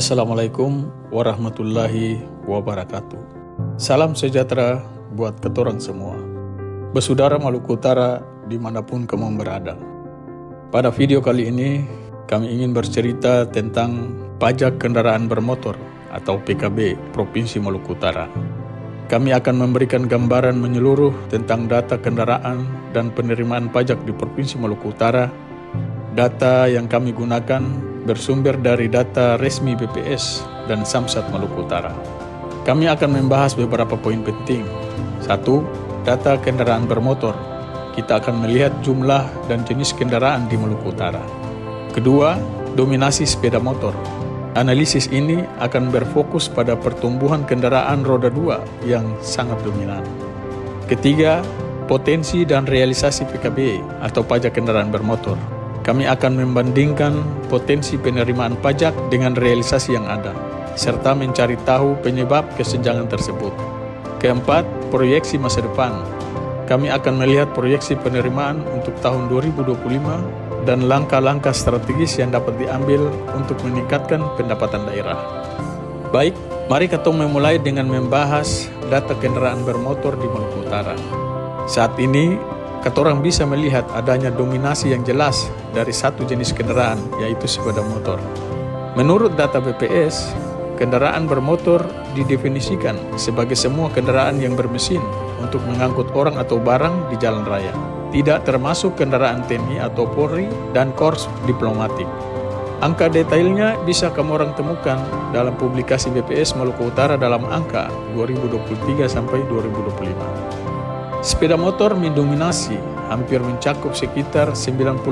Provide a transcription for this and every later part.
Assalamualaikum warahmatullahi wabarakatuh. Salam sejahtera buat ketorang semua. Bersaudara Maluku Utara dimanapun kamu berada. Pada video kali ini kami ingin bercerita tentang pajak kendaraan bermotor atau PKB Provinsi Maluku Utara. Kami akan memberikan gambaran menyeluruh tentang data kendaraan dan penerimaan pajak di Provinsi Maluku Utara. Data yang kami gunakan bersumber dari data resmi BPS dan Samsat Maluku Utara. Kami akan membahas beberapa poin penting. 1. Data kendaraan bermotor. Kita akan melihat jumlah dan jenis kendaraan di Maluku Utara. Kedua, dominasi sepeda motor. Analisis ini akan berfokus pada pertumbuhan kendaraan roda 2 yang sangat dominan. Ketiga, potensi dan realisasi PKB atau pajak kendaraan bermotor. Kami akan membandingkan potensi penerimaan pajak dengan realisasi yang ada, serta mencari tahu penyebab kesenjangan tersebut. Keempat, proyeksi masa depan. Kami akan melihat proyeksi penerimaan untuk tahun 2025 dan langkah-langkah strategis yang dapat diambil untuk meningkatkan pendapatan daerah. Baik, mari kita memulai dengan membahas data kendaraan bermotor di Maluku Utara. Saat ini, ketorang bisa melihat adanya dominasi yang jelas dari satu jenis kendaraan, yaitu sepeda motor. Menurut data BPS, kendaraan bermotor didefinisikan sebagai semua kendaraan yang bermesin untuk mengangkut orang atau barang di jalan raya, tidak termasuk kendaraan TNI atau Polri dan korps diplomatik. Angka detailnya bisa kamu orang temukan dalam publikasi BPS Maluku Utara dalam angka 2023 sampai 2025. Sepeda motor mendominasi, hampir mencakup sekitar 90%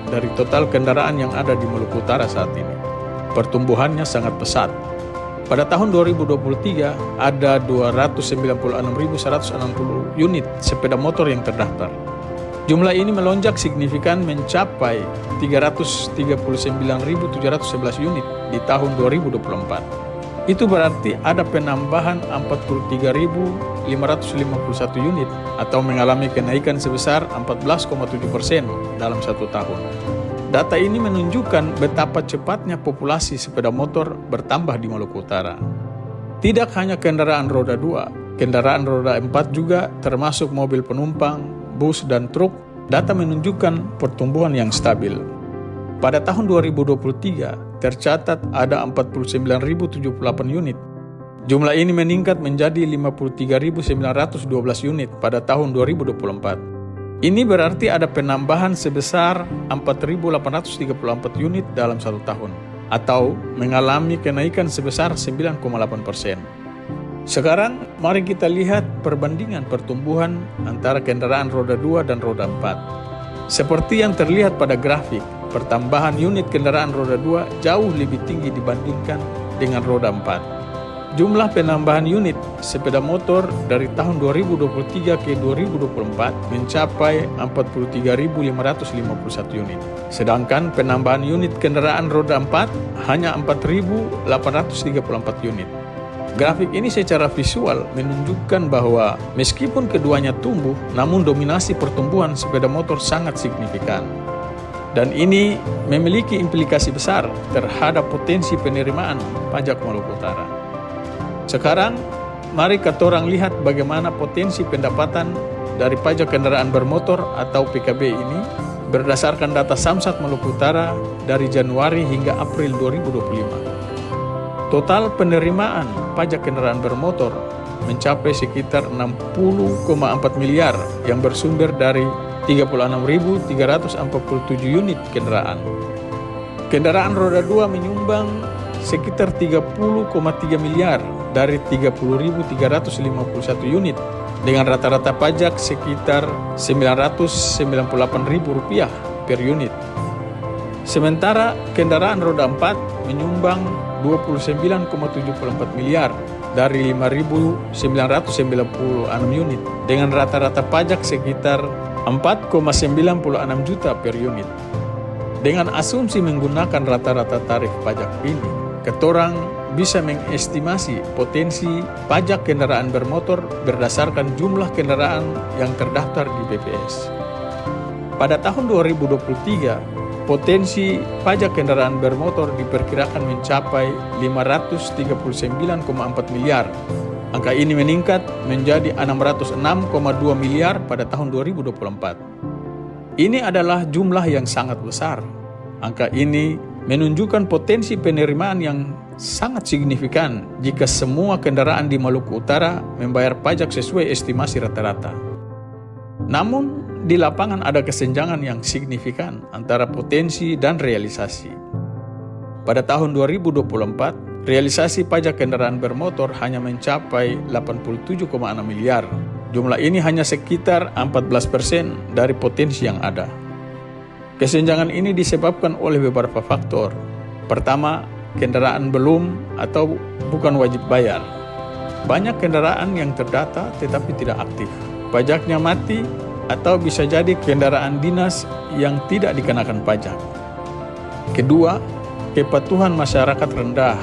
dari total kendaraan yang ada di Maluku Utara saat ini. Pertumbuhannya sangat pesat. Pada tahun 2023, ada 296.160 unit sepeda motor yang terdaftar. Jumlah ini melonjak signifikan mencapai 339.711 unit di tahun 2024. Itu berarti ada penambahan 43.551 unit atau mengalami kenaikan sebesar 14,7% dalam satu tahun. Data ini menunjukkan betapa cepatnya populasi sepeda motor bertambah di Maluku Utara. Tidak hanya kendaraan roda 2, kendaraan roda 4 juga termasuk mobil penumpang, bus, dan truk. Data menunjukkan pertumbuhan yang stabil. Pada tahun 2023, tercatat ada 49.078 unit. Jumlah ini meningkat menjadi 53.912 unit pada tahun 2024. Ini berarti ada penambahan sebesar 4.834 unit dalam satu tahun, atau mengalami kenaikan sebesar 9,8%. Sekarang, mari kita lihat perbandingan pertumbuhan antara kendaraan roda 2 dan roda 4. Seperti yang terlihat pada grafik, pertambahan unit kendaraan roda 2 jauh lebih tinggi dibandingkan dengan roda 4. Jumlah penambahan unit sepeda motor dari tahun 2023 ke 2024 mencapai 43.551 unit. Sedangkan penambahan unit kendaraan roda 4 hanya 4.834 unit. Grafik ini secara visual menunjukkan bahwa meskipun keduanya tumbuh, namun dominasi pertumbuhan sepeda motor sangat signifikan. Dan ini memiliki implikasi besar terhadap potensi penerimaan pajak Maluku Utara. Sekarang, mari ketorang lihat bagaimana potensi pendapatan dari pajak kendaraan bermotor atau PKB ini berdasarkan data Samsat Maluku Utara dari Januari hingga April 2025. Total penerimaan pajak kendaraan bermotor mencapai sekitar 60,4 miliar yang bersumber dari 36.347 unit kendaraan. Kendaraan roda 2 menyumbang sekitar 30,3 miliar dari 30.351 unit dengan rata-rata pajak sekitar Rp998.000 per unit. Sementara kendaraan roda 4 menyumbang 29,74 miliar dari 5.996 unit dengan rata-rata pajak sekitar 4,96 juta per unit. Dengan asumsi menggunakan rata-rata tarif pajak ini, ketorang bisa mengestimasi potensi pajak kendaraan bermotor berdasarkan jumlah kendaraan yang terdaftar di BPS. Pada tahun 2023, potensi pajak kendaraan bermotor diperkirakan mencapai 539,4 miliar. Angka ini meningkat menjadi 606,2 miliar pada tahun 2024. Ini adalah jumlah yang sangat besar. Angka ini menunjukkan potensi penerimaan yang sangat signifikan jika semua kendaraan di Maluku Utara membayar pajak sesuai estimasi rata-rata. Namun, di lapangan ada kesenjangan yang signifikan antara potensi dan realisasi. Pada tahun 2024, realisasi pajak kendaraan bermotor hanya mencapai 87,6 miliar. Jumlah ini hanya sekitar 14% dari potensi yang ada. Kesenjangan ini disebabkan oleh beberapa faktor. Pertama, kendaraan belum atau bukan wajib bayar. Banyak kendaraan yang terdata tetapi tidak aktif. Pajaknya mati atau bisa jadi kendaraan dinas yang tidak dikenakan pajak. Kedua, kepatuhan masyarakat rendah.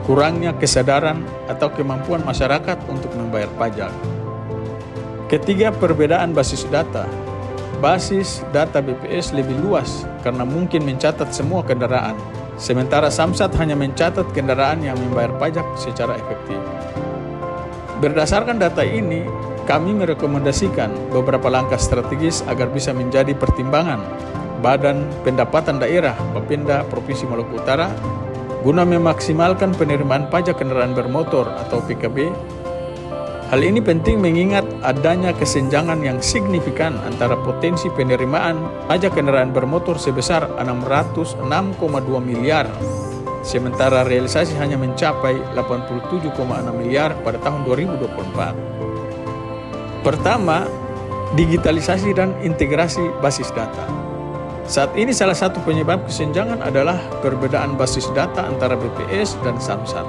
Kurangnya kesadaran atau kemampuan masyarakat untuk membayar pajak. Ketiga, perbedaan basis data. Basis data BPS lebih luas karena mungkin mencatat semua kendaraan, sementara Samsat hanya mencatat kendaraan yang membayar pajak secara efektif. Berdasarkan data ini, kami merekomendasikan beberapa langkah strategis agar bisa menjadi pertimbangan Badan Pendapatan Daerah Bapenda Provinsi Maluku Utara guna memaksimalkan penerimaan pajak kendaraan bermotor atau PKB. Hal ini penting mengingat adanya kesenjangan yang signifikan antara potensi penerimaan pajak kendaraan bermotor sebesar 606,2 miliar, sementara realisasi hanya mencapai 87,6 miliar pada tahun 2024. Pertama, digitalisasi dan integrasi basis data. Saat ini salah satu penyebab kesenjangan adalah perbedaan basis data antara BPS dan Samsat.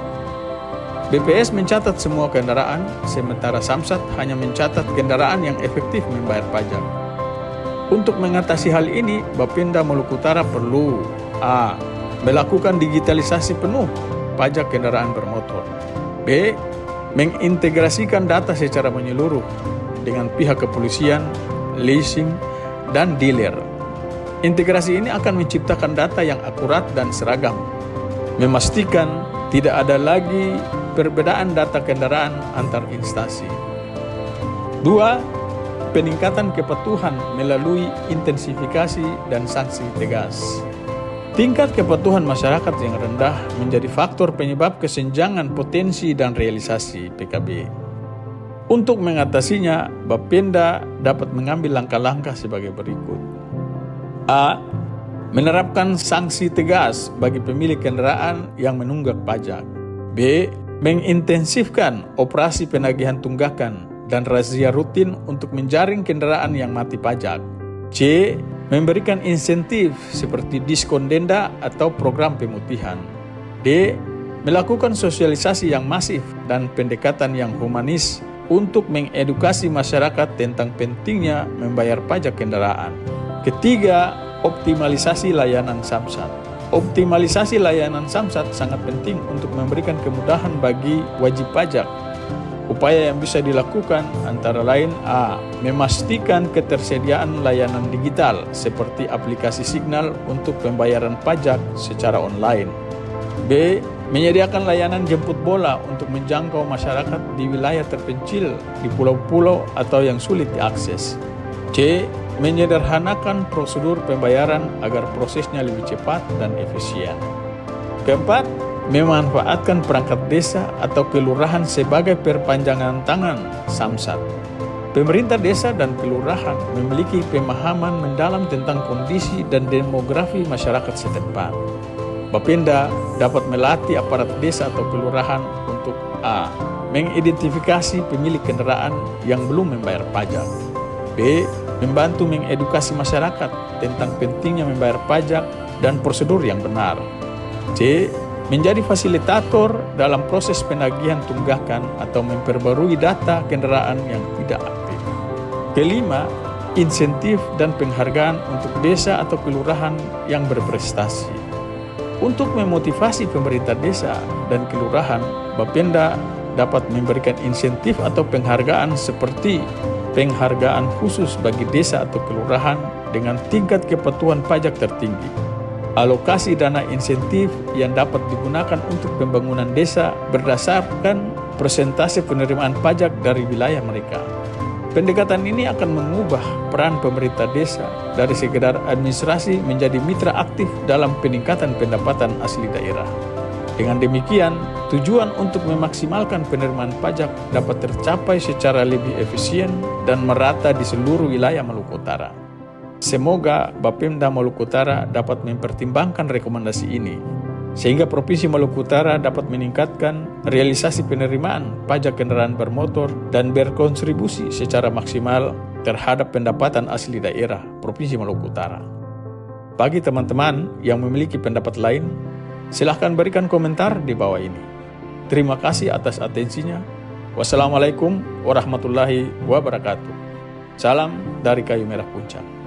BPS mencatat semua kendaraan, sementara Samsat hanya mencatat kendaraan yang efektif membayar pajak. Untuk mengatasi hal ini, Bapenda Maluku Utara perlu A. Melakukan digitalisasi penuh pajak kendaraan bermotor. B. Mengintegrasikan data secara menyeluruh dengan pihak kepolisian, leasing, dan dealer. Integrasi ini akan menciptakan data yang akurat dan seragam, memastikan tidak ada lagi perbedaan data kendaraan antar instansi. 2. Peningkatan kepatuhan melalui intensifikasi dan sanksi tegas. Tingkat kepatuhan masyarakat yang rendah menjadi faktor penyebab kesenjangan potensi dan realisasi PKB. Untuk mengatasinya, Bapenda dapat mengambil langkah-langkah sebagai berikut. A. Menerapkan sanksi tegas bagi pemilik kendaraan yang menunggak pajak. B. Mengintensifkan operasi penagihan tunggakan dan razia rutin untuk menjaring kendaraan yang mati pajak. C. Memberikan insentif seperti diskon denda atau program pemutihan. D. Melakukan sosialisasi yang masif dan pendekatan yang humanis untuk mengedukasi masyarakat tentang pentingnya membayar pajak kendaraan. Ketiga, optimalisasi layanan Samsat. Optimalisasi layanan Samsat sangat penting untuk memberikan kemudahan bagi wajib pajak. Upaya yang bisa dilakukan antara lain A. Memastikan ketersediaan layanan digital seperti aplikasi Signal untuk pembayaran pajak secara online. B. Menyediakan layanan jemput bola untuk menjangkau masyarakat di wilayah terpencil, di pulau-pulau atau yang sulit diakses. C. Menyederhanakan prosedur pembayaran agar prosesnya lebih cepat dan efisien. Keempat, memanfaatkan perangkat desa atau kelurahan sebagai perpanjangan tangan Samsat. Pemerintah desa dan kelurahan memiliki pemahaman mendalam tentang kondisi dan demografi masyarakat setempat. Bapenda dapat melatih aparat desa atau kelurahan untuk A. Mengidentifikasi pemilik kendaraan yang belum membayar pajak. B. Membantu mengedukasi masyarakat tentang pentingnya membayar pajak dan prosedur yang benar. C. Menjadi fasilitator dalam proses penagihan tunggakan atau memperbarui data kendaraan yang tidak aktif. Kelima, insentif dan penghargaan untuk desa atau kelurahan yang berprestasi. Untuk memotivasi pemerintah desa dan kelurahan, Bapenda dapat memberikan insentif atau penghargaan seperti penghargaan khusus bagi desa atau kelurahan dengan tingkat kepatuhan pajak tertinggi, alokasi dana insentif yang dapat digunakan untuk pembangunan desa berdasarkan persentase penerimaan pajak dari wilayah mereka. Pendekatan ini akan mengubah peran pemerintah desa dari sekedar administrasi menjadi mitra aktif dalam peningkatan pendapatan asli daerah. Dengan demikian, tujuan untuk memaksimalkan penerimaan pajak dapat tercapai secara lebih efisien dan merata di seluruh wilayah Maluku Utara. Semoga Bapemda Maluku Utara dapat mempertimbangkan rekomendasi ini, sehingga Provinsi Maluku Utara dapat meningkatkan realisasi penerimaan pajak kendaraan bermotor dan berkontribusi secara maksimal terhadap pendapatan asli daerah Provinsi Maluku Utara. Bagi teman-teman yang memiliki pendapat lain, silahkan berikan komentar di bawah ini. Terima kasih atas atensinya. Wassalamualaikum warahmatullahi wabarakatuh. Salam dari Kayu Merah Puncak.